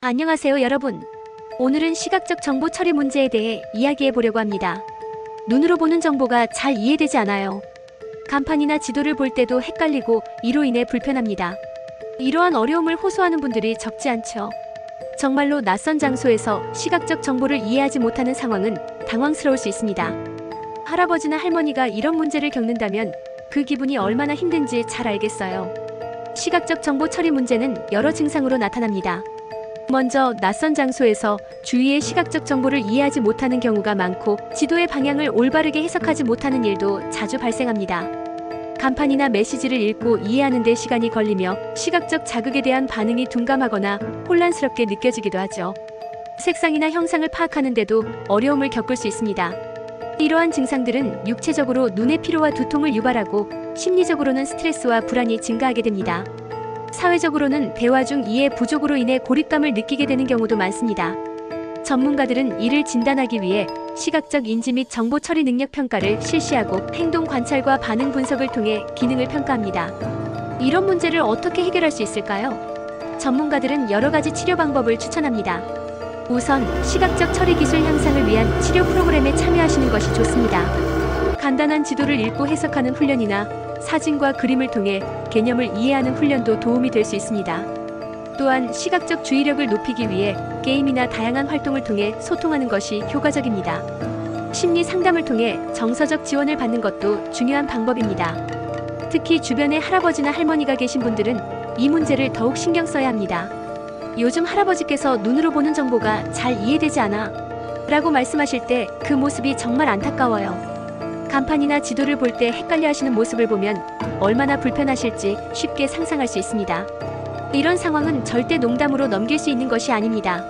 안녕하세요 여러분. 오늘은 시각적 정보 처리 문제에 대해 이야기해 보려고 합니다. 눈으로 보는 정보가 잘 이해되지 않아요. 간판이나 지도를 볼 때도 헷갈리고 이로 인해 불편합니다. 이러한 어려움을 호소하는 분들이 적지 않죠. 정말로 낯선 장소에서 시각적 정보를 이해하지 못하는 상황은 당황스러울 수 있습니다. 할아버지나 할머니가 이런 문제를 겪는다면 그 기분이 얼마나 힘든지 잘 알겠어요. 시각적 정보 처리 문제는 여러 증상으로 나타납니다. 먼저 낯선 장소에서 주위의 시각적 정보를 이해하지 못하는 경우가 많고 지도의 방향을 올바르게 해석하지 못하는 일도 자주 발생합니다. 간판이나 메시지를 읽고 이해하는 데 시간이 걸리며 시각적 자극에 대한 반응이 둔감하거나 혼란스럽게 느껴지기도 하죠. 색상이나 형상을 파악하는 데도 어려움을 겪을 수 있습니다. 이러한 증상들은 육체적으로 눈의 피로와 두통을 유발하고 심리적으로는 스트레스와 불안이 증가하게 됩니다. 사회적으로는 대화 중 이해 부족으로 인해 고립감을 느끼게 되는 경우도 많습니다. 전문가들은 이를 진단하기 위해 시각적 인지 및 정보 처리 능력 평가를 실시하고 행동 관찰과 반응 분석을 통해 기능을 평가합니다. 이런 문제를 어떻게 해결할 수 있을까요? 전문가들은 여러 가지 치료 방법을 추천합니다. 우선 시각적 처리 기술 향상을 위한 치료 프로그램에 참여하시는 것이 좋습니다. 간단한 지도를 읽고 해석하는 훈련이나 사진과 그림을 통해 개념을 이해하는 훈련도 도움이 될 수 있습니다. 또한 시각적 주의력을 높이기 위해 게임이나 다양한 활동을 통해 소통하는 것이 효과적입니다. 심리 상담을 통해 정서적 지원을 받는 것도 중요한 방법입니다. 특히 주변에 할아버지나 할머니가 계신 분들은 이 문제를 더욱 신경 써야 합니다. 요즘 할아버지께서 눈으로 보는 정보가 잘 이해되지 않아 라고 말씀하실 때 그 모습이 정말 안타까워요. 간판이나 지도를 볼 때 헷갈려 하시는 모습을 보면 얼마나 불편하실지 쉽게 상상할 수 있습니다. 이런 상황은 절대 농담으로 넘길 수 있는 것이 아닙니다.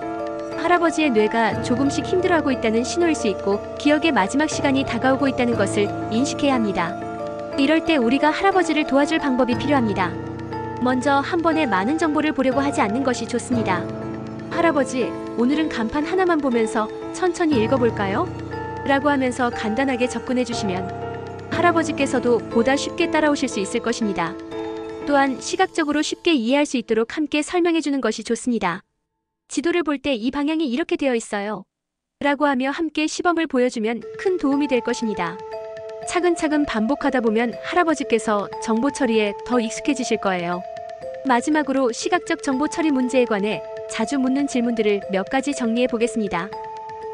할아버지의 뇌가 조금씩 힘들어하고 있다는 신호일 수 있고 기억의 마지막 시간이 다가오고 있다는 것을 인식해야 합니다. 이럴 때 우리가 할아버지를 도와줄 방법이 필요합니다. 먼저 한 번에 많은 정보를 보려고 하지 않는 것이 좋습니다. 할아버지, 오늘은 간판 하나만 보면서 천천히 읽어볼까요? 라고 하면서 간단하게 접근해 주시면 할아버지께서도 보다 쉽게 따라오실 수 있을 것입니다. 또한 시각적으로 쉽게 이해할 수 있도록 함께 설명해 주는 것이 좋습니다. 지도를 볼 때 이 방향이 이렇게 되어 있어요. 라고 하며 함께 시범을 보여주면 큰 도움이 될 것입니다. 차근차근 반복하다 보면 할아버지께서 정보 처리에 더 익숙해지실 거예요. 마지막으로 시각적 정보 처리 문제에 관해 자주 묻는 질문들을 몇 가지 정리해 보겠습니다.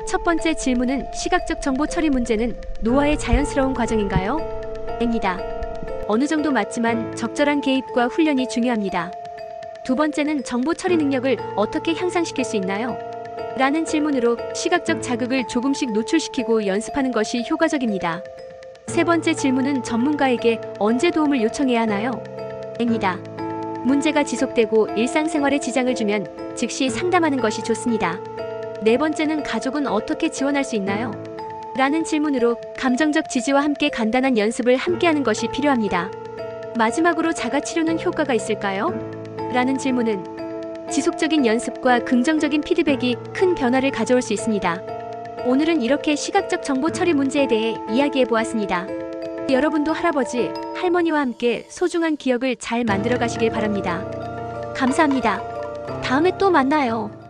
첫 번째 질문은 시각적 정보 처리 문제는 노화의 자연스러운 과정인가요? 입니다. 어느 정도 맞지만 적절한 개입과 훈련이 중요합니다. 두 번째는 정보 처리 능력을 어떻게 향상시킬 수 있나요? 라는 질문으로 시각적 자극을 조금씩 노출시키고 연습하는 것이 효과적입니다. 세 번째 질문은 전문가에게 언제 도움을 요청해야 하나요? 입니다. 문제가 지속되고 일상생활에 지장을 주면 즉시 상담하는 것이 좋습니다. 네 번째는 가족은 어떻게 지원할 수 있나요? 라는 질문으로 감정적 지지와 함께 간단한 연습을 함께하는 것이 필요합니다. 마지막으로 자가치료는 효과가 있을까요? 라는 질문은 지속적인 연습과 긍정적인 피드백이 큰 변화를 가져올 수 있습니다. 오늘은 이렇게 시각적 정보 처리 문제에 대해 이야기해 보았습니다. 여러분도 할아버지, 할머니와 함께 소중한 기억을 잘 만들어 가시길 바랍니다. 감사합니다. 다음에 또 만나요.